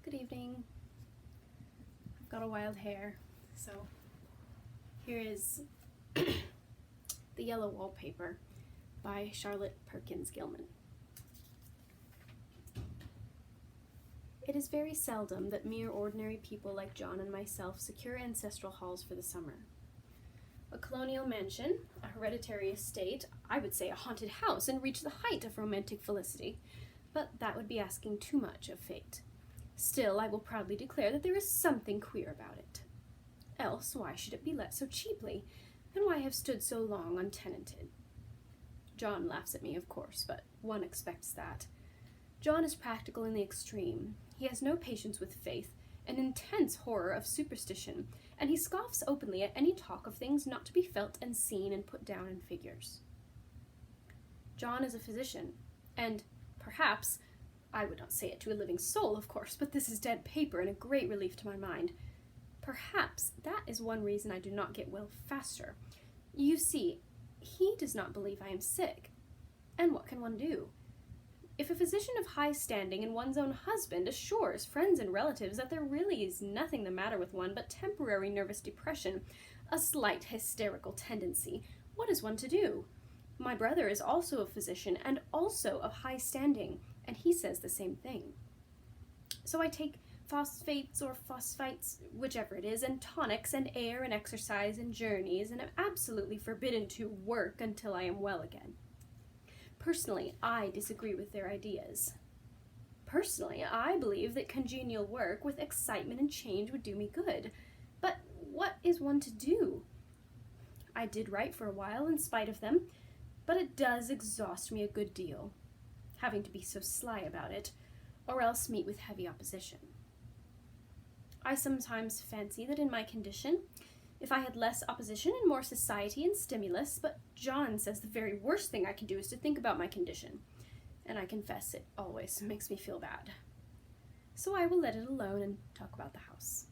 Good evening. I've got a wild hair, so here is The Yellow Wallpaper by Charlotte Perkins Gilman. It is very seldom that mere ordinary people like John and myself secure ancestral halls for the summer. A colonial mansion, a hereditary estate, I would say a haunted house, and reach the height of romantic felicity, but that would be asking too much of fate. Still, I will proudly declare that there is something queer about it. Else, why should it be let so cheaply, and why have stood so long untenanted? John laughs at me, of course, but one expects that. John is practical in the extreme. He has no patience with faith, an intense horror of superstition, and he scoffs openly at any talk of things not to be felt and seen and put down in figures. John is a physician, and perhaps, I would not say it to a living soul, of course, but this is dead paper and a great relief to my mind. Perhaps that is one reason I do not get well faster. You see, he does not believe I am sick. And what can one do? If a physician of high standing and one's own husband assures friends and relatives that there really is nothing the matter with one but temporary nervous depression, a slight hysterical tendency, what is one to do? My brother is also a physician and also of high standing, and he says the same thing. So I take phosphates or phosphites, whichever it is, and tonics and air and exercise and journeys, and am absolutely forbidden to work until I am well again. Personally, I disagree with their ideas. Personally, I believe that congenial work with excitement and change would do me good. But what is one to do? I did write for a while in spite of them, but it does exhaust me a good deal, having to be so sly about it, or else meet with heavy opposition. I sometimes fancy that in my condition, if I had less opposition and more society and stimulus, but John says the very worst thing I can do is to think about my condition, and I confess it always makes me feel bad. So I will let it alone and talk about the house.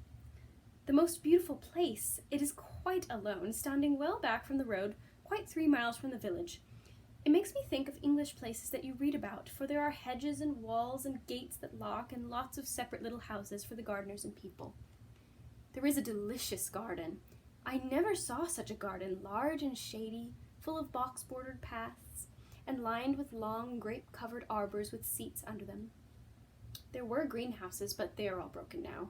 The most beautiful place, it is quite alone, standing well back from the road, quite 3 miles from the village. It makes me think of English places that you read about, for there are hedges and walls and gates that lock, and lots of separate little houses for the gardeners and people. There is a delicious garden. I never saw such a garden, large and shady, full of box-bordered paths, and lined with long, grape-covered arbors with seats under them. There were greenhouses, but they are all broken now.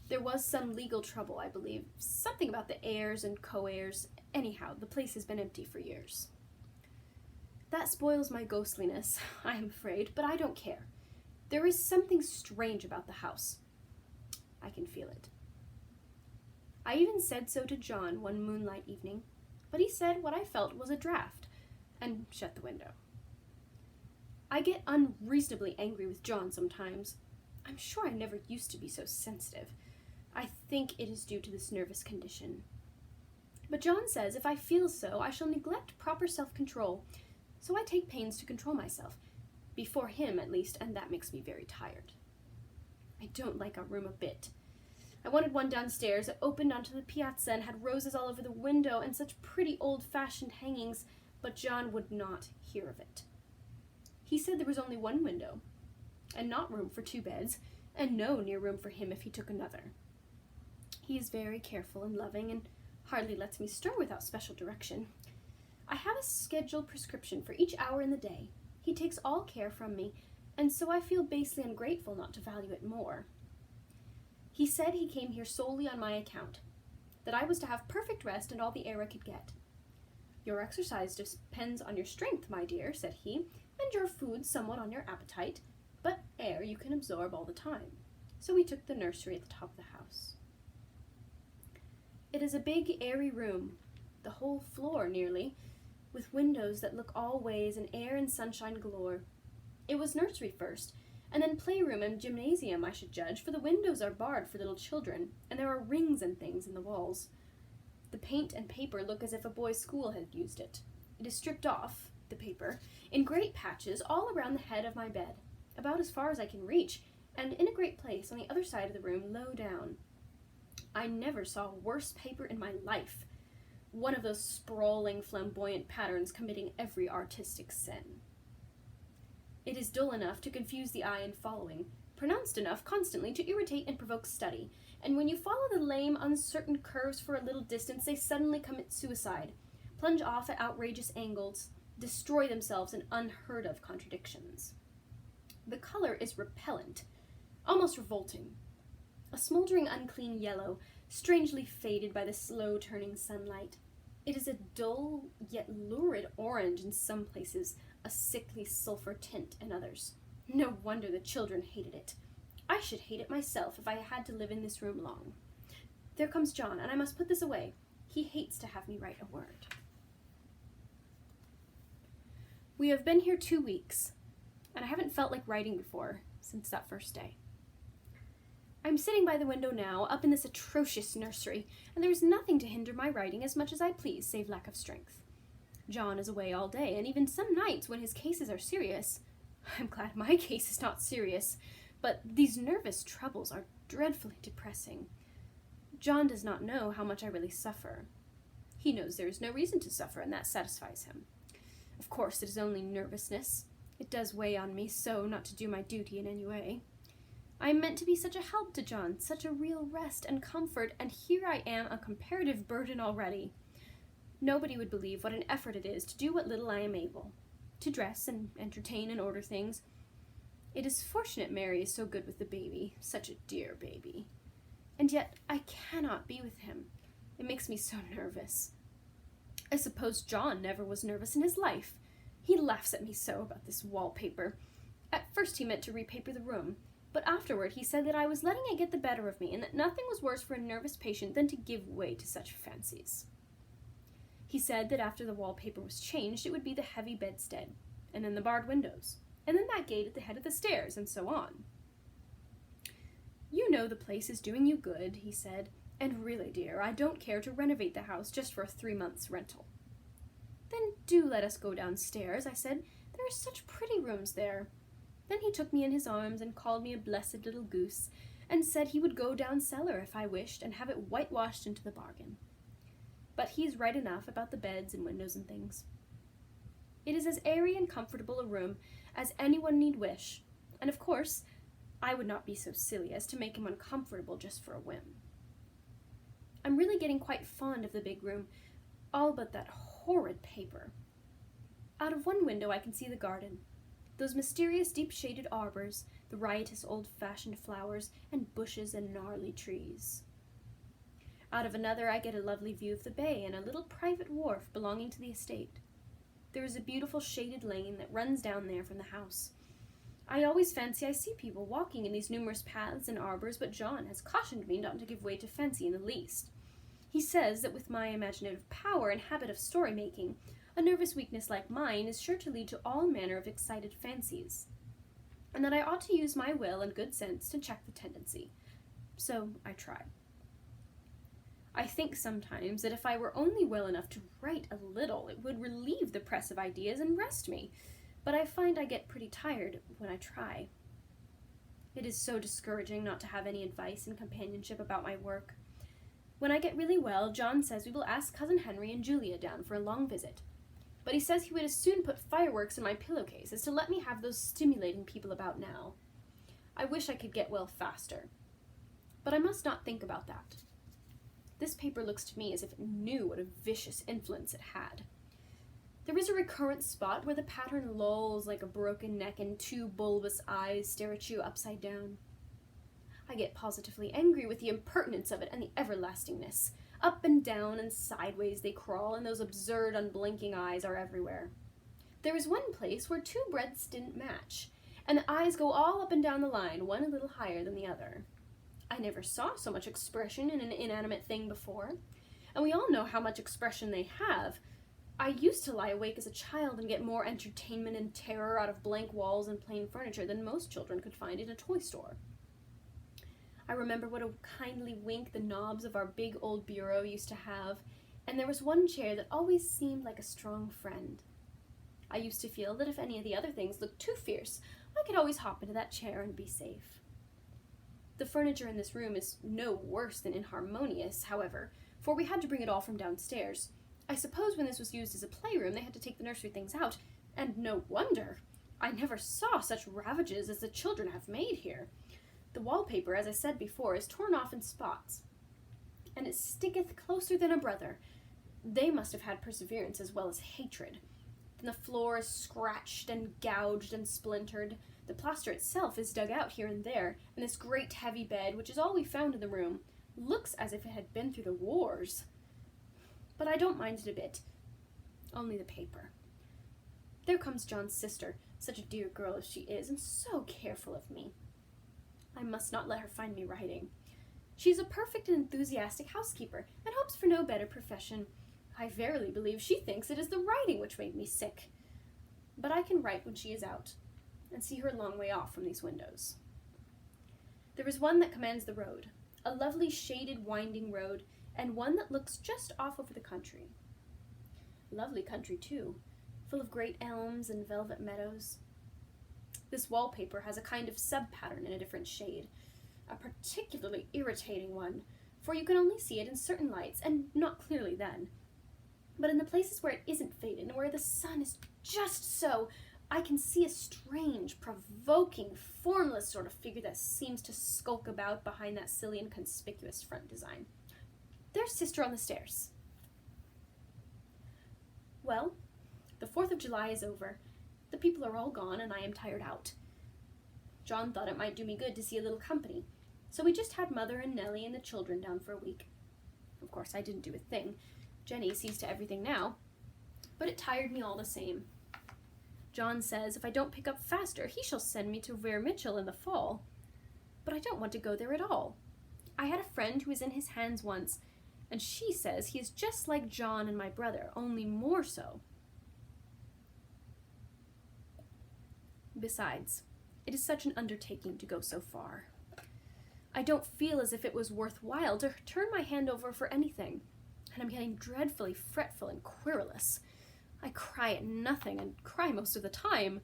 There was some legal trouble, I believe, something about the heirs and co-heirs. Anyhow, the place has been empty for years. That spoils my ghostliness, I am afraid, but I don't care. There is something strange about the house. I can feel it. I even said so to John one moonlight evening, but he said what I felt was a draught, and shut the window. I get unreasonably angry with John sometimes. I'm sure I never used to be so sensitive. I think it is due to this nervous condition. But John says if I feel so, I shall neglect proper self-control, so I take pains to control myself, before him at least, and that makes me very tired. I don't like our room a bit. I wanted one downstairs that opened onto the piazza and had roses all over the window and such pretty old-fashioned hangings, but John would not hear of it. He said there was only one window, and not room for 2 beds, and no near room for him if he took another. He is very careful and loving, and hardly lets me stir without special direction. I have a scheduled prescription for each hour in the day. He takes all care from me, and so I feel basely ungrateful not to value it more. He said he came here solely on my account, that I was to have perfect rest and all the air I could get. Your exercise depends on your strength, my dear, said he, and your food somewhat on your appetite, but air you can absorb all the time. So we took the nursery at the top of the house. It is a big, airy room, the whole floor nearly, with windows that look all ways and air and sunshine galore. It was nursery first, and then playroom and gymnasium, I should judge, for the windows are barred for little children, and there are rings and things in the walls. The paint and paper look as if a boys' school had used it. It is stripped off, the paper, in great patches all around the head of my bed, about as far as I can reach, and in a great place on the other side of the room, low down. I never saw worse paper in my life. One of those sprawling, flamboyant patterns committing every artistic sin. It is dull enough to confuse the eye in following, pronounced enough constantly to irritate and provoke study, and when you follow the lame, uncertain curves for a little distance, they suddenly commit suicide, plunge off at outrageous angles, destroy themselves in unheard-of contradictions. The color is repellent, almost revolting. A smoldering, unclean yellow, strangely faded by the slow-turning sunlight. It is a dull, yet lurid orange in some places, a sickly sulphur tint in others. No wonder the children hated it. I should hate it myself if I had to live in this room long. There comes John, and I must put this away. He hates to have me write a word. We have been here 2 weeks, and I haven't felt like writing before since that first day. I'm sitting by the window now, up in this atrocious nursery, and there is nothing to hinder my writing as much as I please, save lack of strength. John is away all day, and even some nights when his cases are serious. I'm glad my case is not serious, but these nervous troubles are dreadfully depressing. John does not know how much I really suffer. He knows there is no reason to suffer, and that satisfies him. Of course, it is only nervousness. It does weigh on me so not to do my duty in any way. I am meant to be such a help to John, such a real rest and comfort, and here I am a comparative burden already. Nobody would believe what an effort it is to do what little I am able, to dress and entertain and order things. It is fortunate Mary is so good with the baby, such a dear baby. And yet I cannot be with him. It makes me so nervous. I suppose John never was nervous in his life. He laughs at me so about this wallpaper. At first he meant to repaper the room, but afterward he said that I was letting it get the better of me, and that nothing was worse for a nervous patient than to give way to such fancies. He said that after the wallpaper was changed, it would be the heavy bedstead, and then the barred windows, and then that gate at the head of the stairs, and so on. You know the place is doing you good, he said, and really, dear, I don't care to renovate the house just for a 3 months' rental. Then do let us go downstairs, I said. There are such pretty rooms there. Then he took me in his arms and called me a blessed little goose, and said he would go down cellar if I wished, and have it whitewashed into the bargain. But he is right enough about the beds and windows and things. It is as airy and comfortable a room as anyone need wish, and of course, I would not be so silly as to make him uncomfortable just for a whim. I'm really getting quite fond of the big room, all but that horrid paper. Out of one window I can see the garden, those mysterious deep-shaded arbors, the riotous old-fashioned flowers, and bushes and gnarly trees. Out of another I get a lovely view of the bay and a little private wharf belonging to the estate. There is a beautiful shaded lane that runs down there from the house. I always fancy I see people walking in these numerous paths and arbors, but John has cautioned me not to give way to fancy in the least. He says that with my imaginative power and habit of story-making, a nervous weakness like mine is sure to lead to all manner of excited fancies, and that I ought to use my will and good sense to check the tendency. So I try. I think sometimes that if I were only well enough to write a little, it would relieve the press of ideas and rest me, but I find I get pretty tired when I try. It is so discouraging not to have any advice and companionship about my work. When I get really well, John says we will ask Cousin Henry and Julia down for a long visit. But he says he would as soon put fireworks in my pillowcase as to let me have those stimulating people about now. I wish I could get well faster. But I must not think about that. This paper looks to me as if it knew what a vicious influence it had. There is a recurrent spot where the pattern lolls like a broken neck and 2 bulbous eyes stare at you upside down. I get positively angry with the impertinence of it and the everlastingness. Up and down and sideways they crawl, and those absurd, unblinking eyes are everywhere. There is one place where 2 breadths didn't match, and the eyes go all up and down the line, one a little higher than the other. I never saw so much expression in an inanimate thing before, and we all know how much expression they have. I used to lie awake as a child and get more entertainment and terror out of blank walls and plain furniture than most children could find in a toy store. I remember what a kindly wink the knobs of our big old bureau used to have, and there was one chair that always seemed like a strong friend. I used to feel that if any of the other things looked too fierce, I could always hop into that chair and be safe. The furniture in this room is no worse than inharmonious, however, for we had to bring it all from downstairs. I suppose when this was used as a playroom, they had to take the nursery things out, and no wonder. I never saw such ravages as the children have made here. The wallpaper, as I said before, is torn off in spots, and it sticketh closer than a brother. They must have had perseverance as well as hatred. Then the floor is scratched and gouged and splintered. The plaster itself is dug out here and there, and this great heavy bed, which is all we found in the room, looks as if it had been through the wars. But I don't mind it a bit. Only the paper. There comes John's sister, such a dear girl as she is, and so careful of me. I must not let her find me writing. She is a perfect and enthusiastic housekeeper, and hopes for no better profession. I verily believe she thinks it is the writing which made me sick. But I can write when she is out, and see her a long way off from these windows. There is one that commands the road, a lovely shaded winding road, and one that looks just off over the country. Lovely country, too, full of great elms and velvet meadows. This wallpaper has a kind of sub-pattern in a different shade, a particularly irritating one, for you can only see it in certain lights, and not clearly then. But in the places where it isn't faded, and where the sun is just so, I can see a strange, provoking, formless sort of figure that seems to skulk about behind that silly Inconspicuous front design. There's Sister on the stairs. Well, the 4th of July is over. The people are all gone, and I am tired out. John thought it might do me good to see a little company, so we just had Mother and Nellie and the children down for a week. Of course, I didn't do a thing. Jenny sees to everything now, but it tired me all the same. John says if I don't pick up faster, he shall send me to Weir Mitchell in the fall. But I don't want to go there at all. I had a friend who was in his hands once, and she says he is just like John and my brother, only more so. Besides, it is such an undertaking to go so far. I don't feel as if it was worthwhile to turn my hand over for anything, and I'm getting dreadfully fretful and querulous. I cry at nothing, and cry most of the time.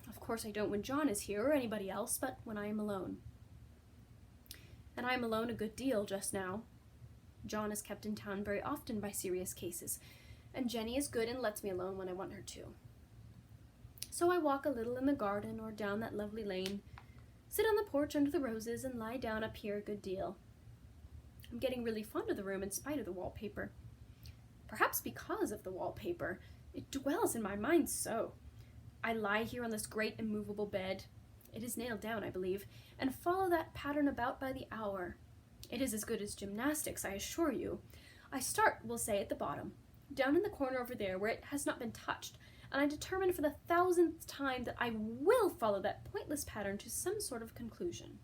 Of course I don't when John is here or anybody else, but when I am alone. And I am alone a good deal just now. John is kept in town very often by serious cases, and Jenny is good and lets me alone when I want her to. So I walk a little in the garden or down that lovely lane, sit on the porch under the roses, and lie down up here a good deal. I'm getting really fond of the room in spite of the wallpaper. Perhaps because of the wallpaper, it dwells in my mind so. I lie here on this great immovable bed, it is nailed down, I believe, and follow that pattern about by the hour. It is as good as gymnastics, I assure you. I start, we'll say, at the bottom, down in the corner over there where it has not been touched, and I determine for the 1000th time that I will follow that pointless pattern to some sort of conclusion.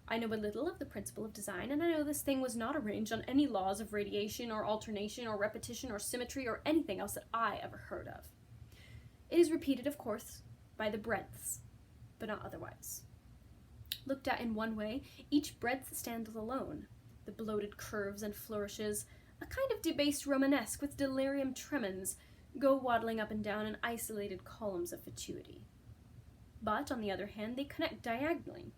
I know a little of the principle of design, and I know this thing was not arranged on any laws of radiation or alternation or repetition or symmetry or anything else that I ever heard of. It is repeated, of course, by the breadths, but not otherwise. Looked at in one way, each breadth stands alone, the bloated curves and flourishes, a kind of debased Romanesque with delirium tremens, go waddling up and down in isolated columns of fatuity. But, on the other hand, they connect diagonally,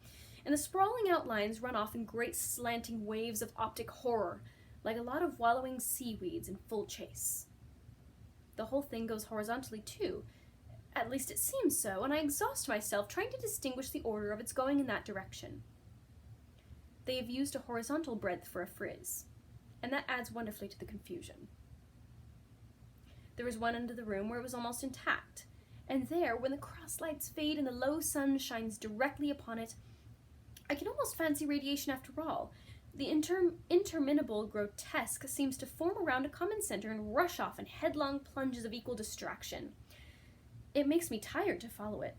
and the sprawling outlines run off in great slanting waves of optic horror, like a lot of wallowing seaweeds in full chase. The whole thing goes horizontally, too. At least it seems so, and I exhaust myself trying to distinguish the order of its going in that direction. They have used a horizontal breadth for a frizz, and that adds wonderfully to the confusion. There was one end of the room where it was almost intact, and there, when the cross lights fade and the low sun shines directly upon it, I can almost fancy radiation after all. The interminable grotesque seems to form around a common center and rush off in headlong plunges of equal distraction. It makes me tired to follow it.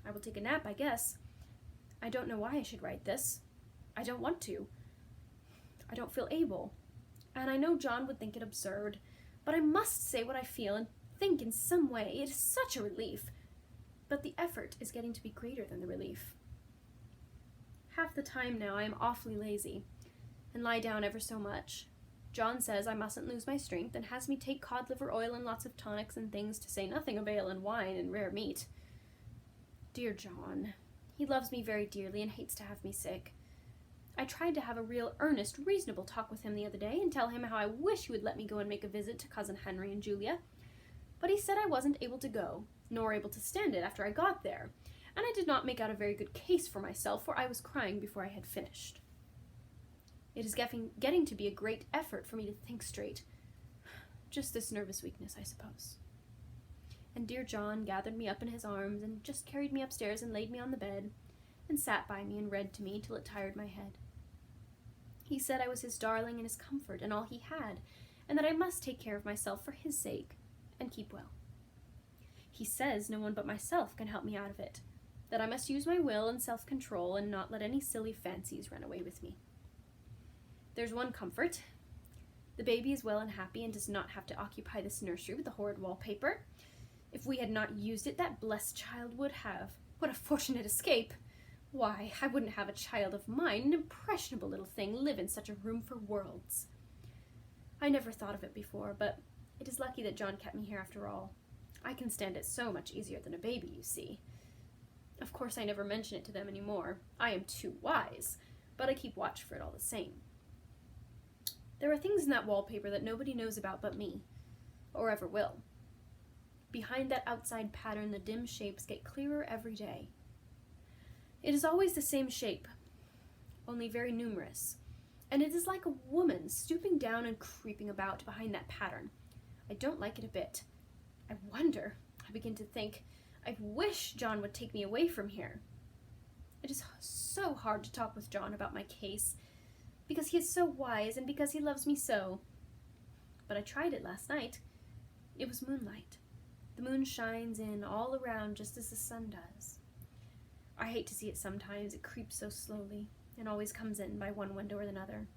I will take a nap, I guess. I don't know why I should write this. I don't want to. I don't feel able. And I know John would think it absurd, but I must say what I feel and think in some way. It is such a relief. But the effort is getting to be greater than the relief. Half the time now I am awfully lazy, and lie down ever so much. John says I mustn't lose my strength, and has me take cod liver oil and lots of tonics and things, to say nothing of ale and wine and rare meat. Dear John, he loves me very dearly and hates to have me sick. I tried to have a real earnest, reasonable talk with him the other day, and tell him how I wish he would let me go and make a visit to Cousin Henry and Julia, but he said I wasn't able to go, nor able to stand it after I got there, and I did not make out a very good case for myself, for I was crying before I had finished. It is getting to be a great effort for me to think straight. Just this nervous weakness, I suppose. And dear John gathered me up in his arms and just carried me upstairs and laid me on the bed and sat by me and read to me till it tired my head. He said I was his darling and his comfort and all he had, and that I must take care of myself for his sake and keep well. He says no one but myself can help me out of it, that I must use my will and self-control and not let any silly fancies run away with me. There's one comfort. The baby is well and happy and does not have to occupy this nursery with the horrid wallpaper. If we had not used it, that blessed child would have. What a fortunate escape! Why, I wouldn't have a child of mine, an impressionable little thing, live in such a room for worlds. I never thought of it before, but it is lucky that John kept me here after all. I can stand it so much easier than a baby, you see. Of course, I never mention it to them any more. I am too wise, but I keep watch for it all the same. There are things in that wallpaper that nobody knows about but me, or ever will. Behind that outside pattern, the dim shapes get clearer every day. It is always the same shape, only very numerous, and it is like a woman stooping down and creeping about behind that pattern. I don't like it a bit. I wonder, I begin to think, I wish John would take me away from here. It is so hard to talk with John about my case, because he is so wise and because he loves me so. But I tried it last night. It was moonlight. The moon shines in all around just as the sun does. I hate to see it sometimes. It creeps so slowly and always comes in by one window or another.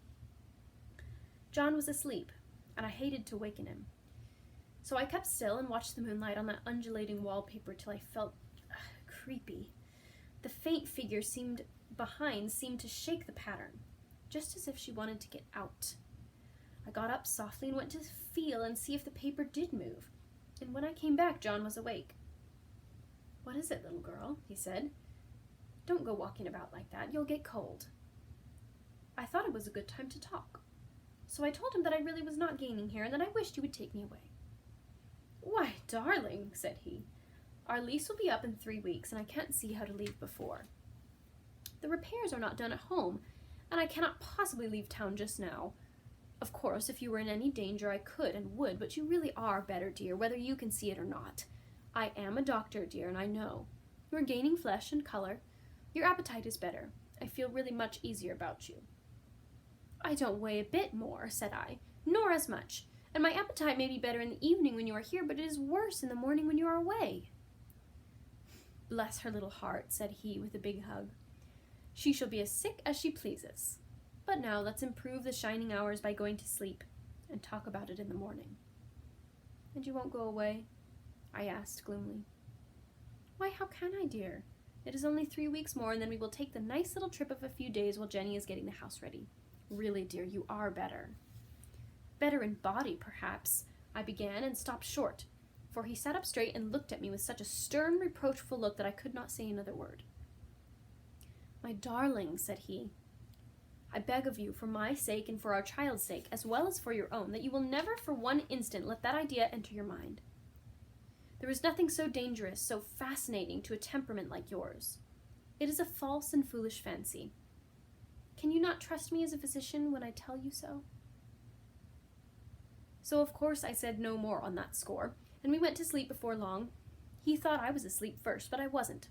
John was asleep, and I hated to waken him. So I kept still and watched the moonlight on that undulating wallpaper till I felt creepy. The faint figure behind seemed to shake the pattern, just as if she wanted to get out. I got up softly and went to feel and see if the paper did move, and when I came back, John was awake. "What is it, little girl?" he said. "Don't go walking about like that. You'll get cold." I thought it was a good time to talk, so I told him that I really was not gaining here and that I wished he would take me away. "Why, darling," said he, "our lease will be up in 3 weeks, and I can't see how to leave before. The repairs are not done at home, and I cannot possibly leave town just now. Of course, if you were in any danger, I could and would, but you really are better, dear, whether you can see it or not. I am a doctor, dear, and I know. You are gaining flesh and color. Your appetite is better. I feel really much easier about you." "I don't weigh a bit more," said I, "nor as much, and my appetite may be better in the evening when you are here, but it is worse in the morning when you are away." "Bless her little heart," said he with a big hug. "She shall be as sick as she pleases. But now let's improve the shining hours by going to sleep, and talk about it in the morning." "And you won't go away?" I asked gloomily. "Why, how can I, dear? It is only 3 weeks more, and then we will take the nice little trip of a few days while Jenny is getting the house ready. Really, dear, you are better." "Better in body, perhaps," I began, and stopped short, for he sat up straight and looked at me with such a stern, reproachful look that I could not say another word. "My darling," said he, "I beg of you, for my sake and for our child's sake, as well as for your own, that you will never for one instant let that idea enter your mind. There is nothing so dangerous, so fascinating to a temperament like yours. It is a false and foolish fancy. Can you not trust me as a physician when I tell you so?" So of course I said no more on that score, and we went to sleep before long. He thought I was asleep first, but I wasn't,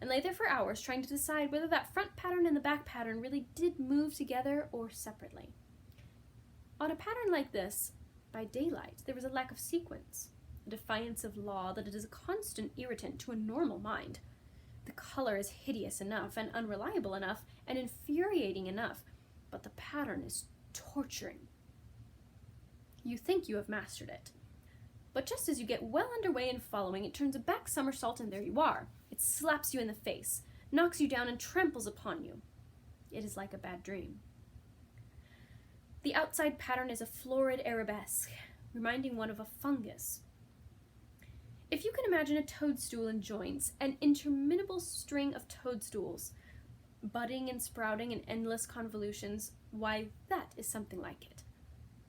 and lay there for hours trying to decide whether that front pattern and the back pattern really did move together or separately. On a pattern like this, by daylight, there was a lack of sequence, a defiance of law that it is a constant irritant to a normal mind. The color is hideous enough and unreliable enough and infuriating enough, but the pattern is torturing. You think you have mastered it, but just as you get well underway in following, it turns a back somersault and there you are. It slaps you in the face, knocks you down and tramples upon you. It is like a bad dream. The outside pattern is a florid arabesque, reminding one of a fungus. If you can imagine a toadstool in joints, an interminable string of toadstools, budding and sprouting in endless convolutions, why, that is something like it.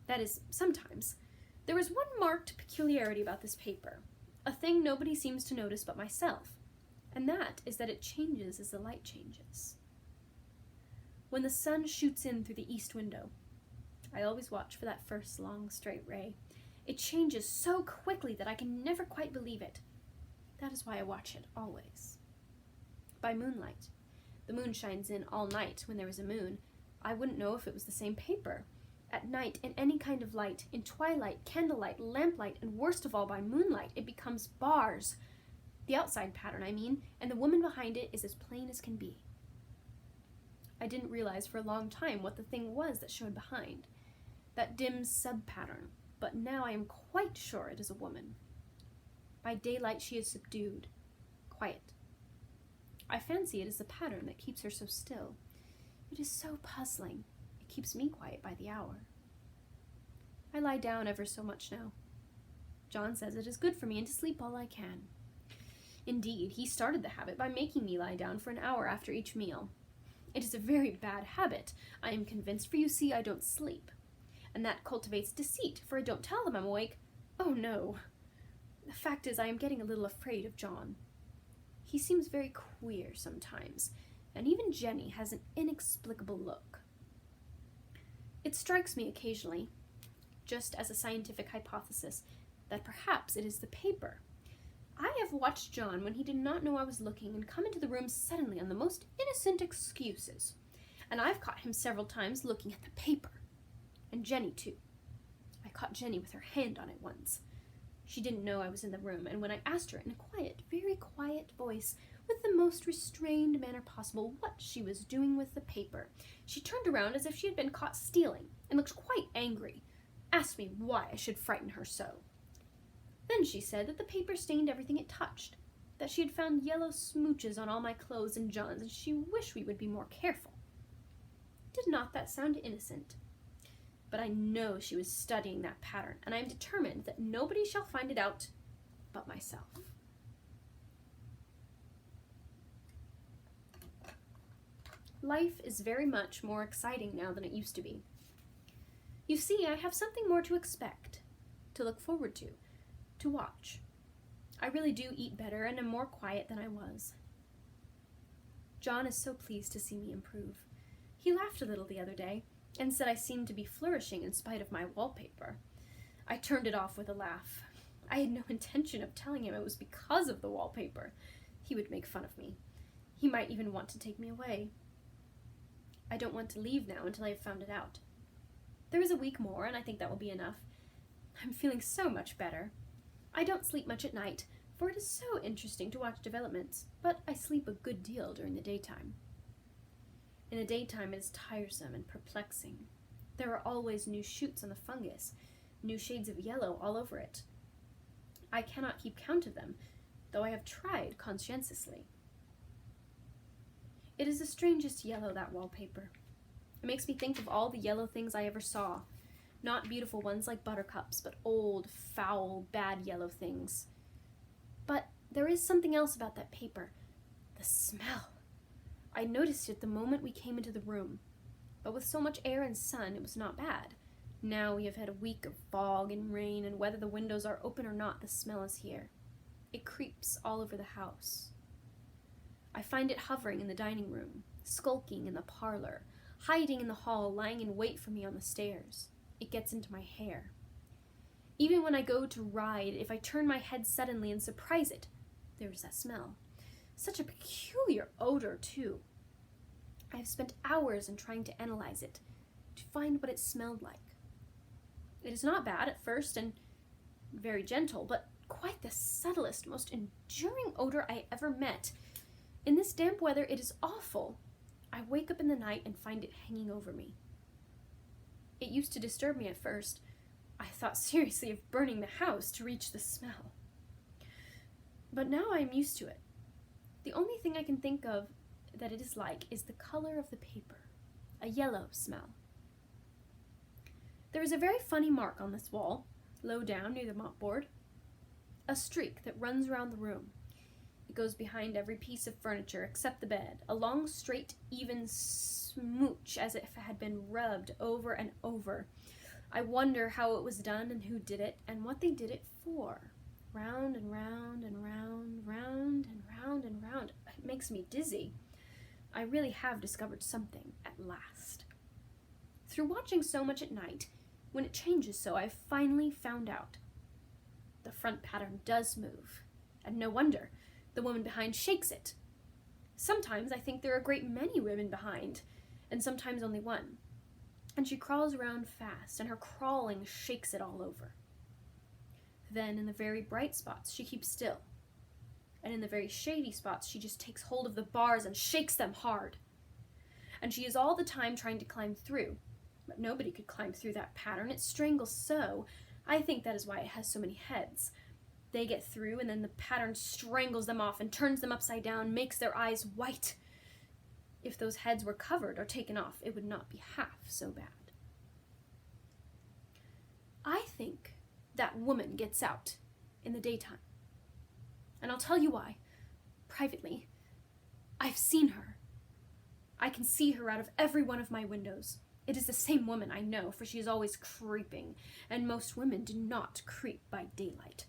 That is, sometimes. There is one marked peculiarity about this paper. a thing nobody seems to notice but myself, and that is that it changes as the light changes. When the sun shoots in through the east window, I always watch for that first long straight ray. It changes so quickly that I can never quite believe it. That is why I watch it always. By moonlight. The moon shines in all night when there is a moon. I wouldn't know if it was the same paper. At night, in any kind of light, in twilight, candlelight, lamplight, and worst of all by moonlight, it becomes bars. The outside pattern, I mean, and the woman behind it is as plain as can be. I didn't realize for a long time what the thing was that showed behind, that dim sub-pattern, but now I am quite sure it is a woman. By daylight she is subdued, quiet. I fancy it is the pattern that keeps her so still. It is so puzzling. It keeps me quiet by the hour. I lie down ever so much now. John says it is good for me and to sleep all I can. Indeed, he started the habit by making me lie down for an hour after each meal. It is a very bad habit, I am convinced, for you see I don't sleep. And that cultivates deceit, for I don't tell them I'm awake. Oh no. The fact is I am getting a little afraid of John. He seems very queer sometimes, and even Jenny has an inexplicable look. It strikes me occasionally, just as a scientific hypothesis, that perhaps it is the paper. I have watched John when he did not know I was looking and come into the room suddenly on the most innocent excuses, and I've caught him several times looking at the paper. And Jenny, too. I caught Jenny with her hand on it once. She didn't know I was in the room, and when I asked her in a quiet, very quiet voice, with the most restrained manner possible, what she was doing with the paper, she turned around as if she had been caught stealing, and looked quite angry, asked me why I should frighten her so. Then she said that the paper stained everything it touched, that she had found yellow smooches on all my clothes and John's, and she wished we would be more careful. Did not that sound innocent? But I know she was studying that pattern, and I am determined that nobody shall find it out but myself. Life is very much more exciting now than it used to be. You see, I have something more to expect, to look forward to watch. I really do eat better and am more quiet than I was. John is so pleased to see me improve. He laughed a little the other day, and said I seemed to be flourishing in spite of my wallpaper. I turned it off with a laugh. I had no intention of telling him it was because of the wallpaper. He would make fun of me. He might even want to take me away. I don't want to leave now until I have found it out. There is a week more, and I think that will be enough. I'm feeling so much better. I don't sleep much at night, for it is so interesting to watch developments, but I sleep a good deal during the daytime. In the daytime it is tiresome and perplexing. There are always new shoots on the fungus, new shades of yellow all over it. I cannot keep count of them, though I have tried conscientiously. It is the strangest yellow, that wallpaper. It makes me think of all the yellow things I ever saw. Not beautiful ones like buttercups, but old, foul, bad yellow things. But there is something else about that paper. The smell. I noticed it the moment we came into the room. But with so much air and sun, it was not bad. Now we have had a week of fog and rain, and whether the windows are open or not, the smell is here. It creeps all over the house. I find it hovering in the dining room, skulking in the parlor, hiding in the hall, lying in wait for me on the stairs. It gets into my hair. Even when I go to ride, if I turn my head suddenly and surprise it, there is that smell. Such a peculiar odor, too. I have spent hours in trying to analyze it, to find what it smelled like. It is not bad at first and very gentle, but quite the subtlest, most enduring odor I ever met. In this damp weather, it is awful. I wake up in the night and find it hanging over me. It used to disturb me at first. I thought seriously of burning the house to reach the smell. But now I am used to it. The only thing I can think of that it is like is the color of the paper, a yellow smell. There is a very funny mark on this wall, low down near the mopboard, a streak that runs around the room. It goes behind every piece of furniture except the bed, a long, straight, even smooch as if it had been rubbed over and over. I wonder how it was done and who did it and what they did it for. round and round and round, round and round and round. It makes me dizzy. I really have discovered something at last. Through watching so much at night, when it changes so, I've finally found out. The front pattern does move, and no wonder. The woman behind shakes it. Sometimes I think there are a great many women behind, and sometimes only one. And she crawls around fast, and her crawling shakes it all over. Then, in the very bright spots, she keeps still. And in the very shady spots, she just takes hold of the bars and shakes them hard. And she is all the time trying to climb through. But nobody could climb through that pattern. It strangles so. I think that is why it has so many heads. They get through, and then the pattern strangles them off and turns them upside down, makes their eyes white. If those heads were covered or taken off, it would not be half so bad. I think that woman gets out in the daytime. And I'll tell you why. Privately, I've seen her. I can see her out of every one of my windows. It is the same woman, I know, for she is always creeping, and most women do not creep by daylight.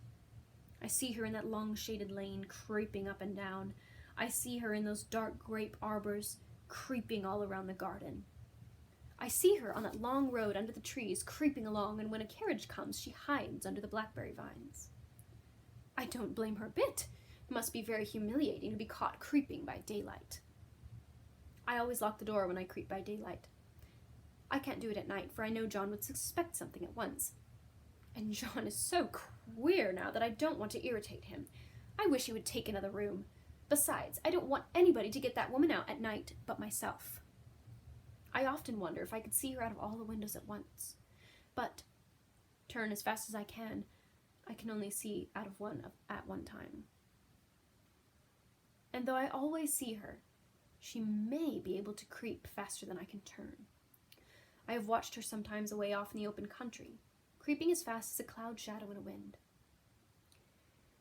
I see her in that long shaded lane, creeping up and down. I see her in those dark grape arbors, creeping all around the garden. I see her on that long road under the trees, creeping along, and when a carriage comes, she hides under the blackberry vines. I don't blame her a bit. It must be very humiliating to be caught creeping by daylight. I always lock the door when I creep by daylight. I can't do it at night, for I know John would suspect something at once. And John is so queer now that I don't want to irritate him. I wish he would take another room. Besides, I don't want anybody to get that woman out at night but myself. I often wonder if I could see her out of all the windows at once. But, turn as fast as I can only see out of one at one time. And though I always see her, she may be able to creep faster than I can turn. I have watched her sometimes away off in the open country, creeping as fast as a cloud shadow in a wind.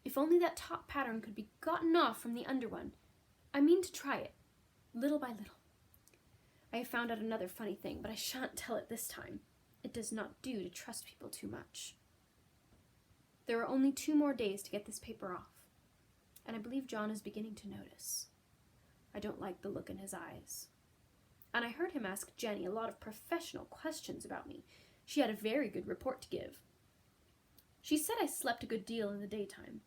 If only that top pattern could be gotten off from the under one. I mean to try it, little by little. I have found out another funny thing, but I shan't tell it this time. It does not do to trust people too much. There are only 2 more days to get this paper off, and I believe John is beginning to notice. I don't like the look in his eyes. And I heard him ask Jenny a lot of professional questions about me. She had a very good report to give. She said I slept a good deal in the daytime.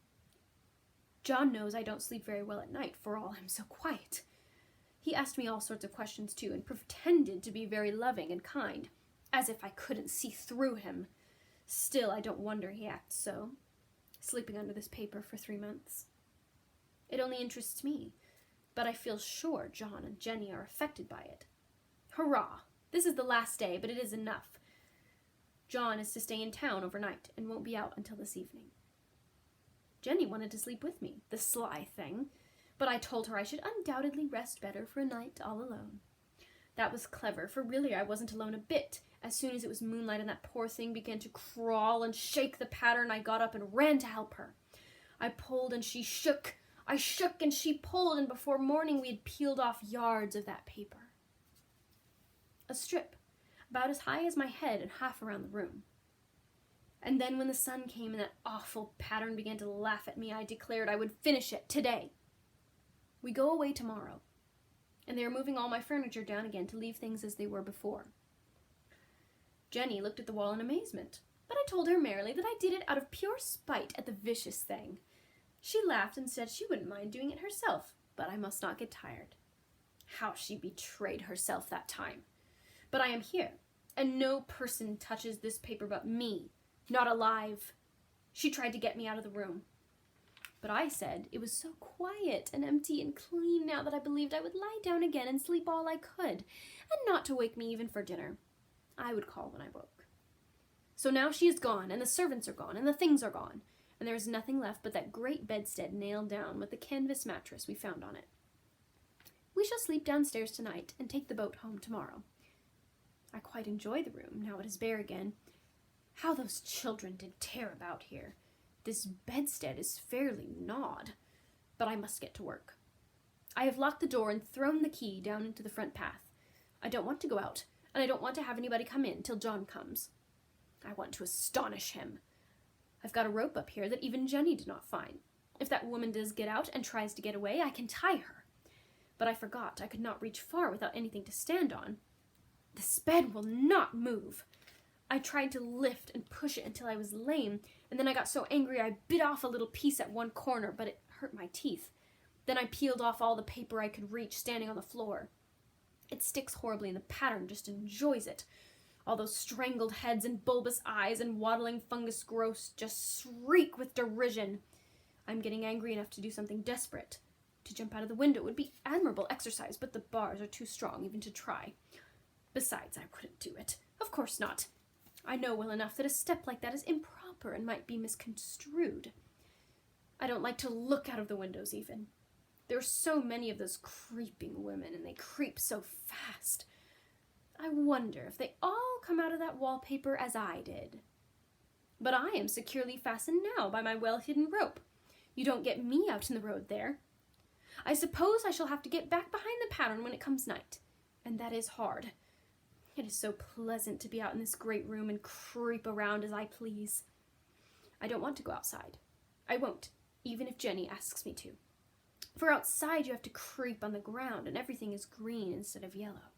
John knows I don't sleep very well at night, for all I'm so quiet. He asked me all sorts of questions too, and pretended to be very loving and kind, as if I couldn't see through him. Still, I don't wonder he acts so, sleeping under this paper for 3 months. It only interests me, but I feel sure John and Jenny are affected by it. Hurrah! This is the last day, but it is enough. John is to stay in town overnight and won't be out until this evening. Jenny wanted to sleep with me, the sly thing, but I told her I should undoubtedly rest better for a night all alone. That was clever, for really I wasn't alone a bit. As soon as it was moonlight and that poor thing began to crawl and shake the pattern, I got up and ran to help her. I pulled and she shook. I shook and she pulled, and before morning we had peeled off yards of that paper. A strip, about as high as my head and half around the room. And then when the sun came and that awful pattern began to laugh at me, I declared I would finish it today. We go away tomorrow, and they are moving all my furniture down again to leave things as they were before. Jenny looked at the wall in amazement, but I told her merrily that I did it out of pure spite at the vicious thing. She laughed and said she wouldn't mind doing it herself, but I must not get tired. How she betrayed herself that time. But I am here, and no person touches this paper but me, not alive. She tried to get me out of the room. But I said it was so quiet and empty and clean now that I believed I would lie down again and sleep all I could, and not to wake me even for dinner. I would call when I woke. So now she is gone, and the servants are gone, and the things are gone, and there is nothing left but that great bedstead nailed down with the canvas mattress we found on it. We shall sleep downstairs tonight and take the boat home tomorrow. I quite enjoy the room, now it is bare again. How those children did tear about here. This bedstead is fairly gnawed, but I must get to work. I have locked the door and thrown the key down into the front path. I don't want to go out, and I don't want to have anybody come in till John comes. I want to astonish him. I've got a rope up here that even Jenny did not find. If that woman does get out and tries to get away, I can tie her. But I forgot I could not reach far without anything to stand on. This bed will not move. I tried to lift and push it until I was lame, and then I got so angry I bit off a little piece at one corner, but it hurt my teeth. Then I peeled off all the paper I could reach standing on the floor. It sticks horribly, and the pattern just enjoys it. All those strangled heads and bulbous eyes and waddling fungus growths just shriek with derision. I'm getting angry enough to do something desperate. To jump out of the window would be admirable exercise, but the bars are too strong even to try. Besides, I wouldn't do it. Of course not. I know well enough that a step like that is improper and might be misconstrued. I don't like to look out of the windows even. There are so many of those creeping women, and they creep so fast. I wonder if they all come out of that wallpaper as I did. But I am securely fastened now by my well-hidden rope. You don't get me out in the road there. I suppose I shall have to get back behind the pattern when it comes night, and that is hard. It is so pleasant to be out in this great room and creep around as I please. I don't want to go outside. I won't, even if Jenny asks me to. For outside you have to creep on the ground, and everything is green instead of yellow.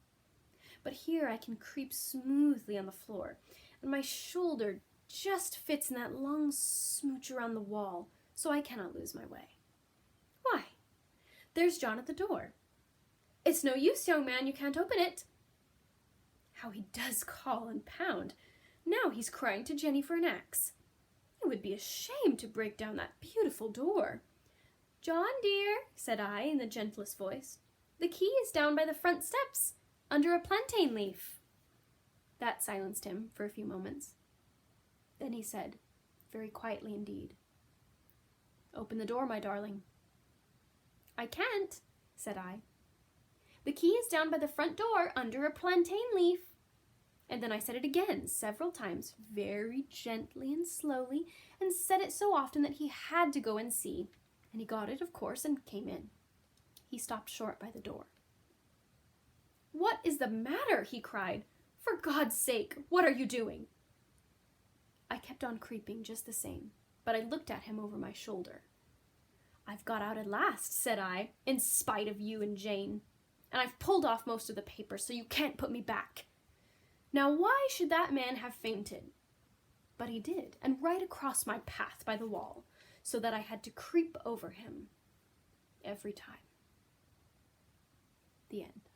But here I can creep smoothly on the floor, and my shoulder just fits in that long smooch around the wall, so I cannot lose my way. Why, there's John at the door. It's no use, young man, you can't open it. How he does call and pound. Now he's crying to Jenny for an axe. It would be a shame to break down that beautiful door. John, dear, said I in the gentlest voice, the key is down by the front steps, under a plantain leaf. That silenced him for a few moments. Then he said, very quietly indeed, Open the door, my darling. I can't, said I. The key is down by the front door, under a plantain leaf. And then I said it again, several times, very gently and slowly, and said it so often that he had to go and see. And he got it, of course, and came in. He stopped short by the door. What is the matter? He cried. For God's sake, what are you doing? I kept on creeping just the same, but I looked at him over my shoulder. I've got out at last, said I, in spite of you and Jane. And I've pulled off most of the paper, so you can't put me back. Now why should that man have fainted? But he did, and right across my path by the wall, so that I had to creep over him every time. The end.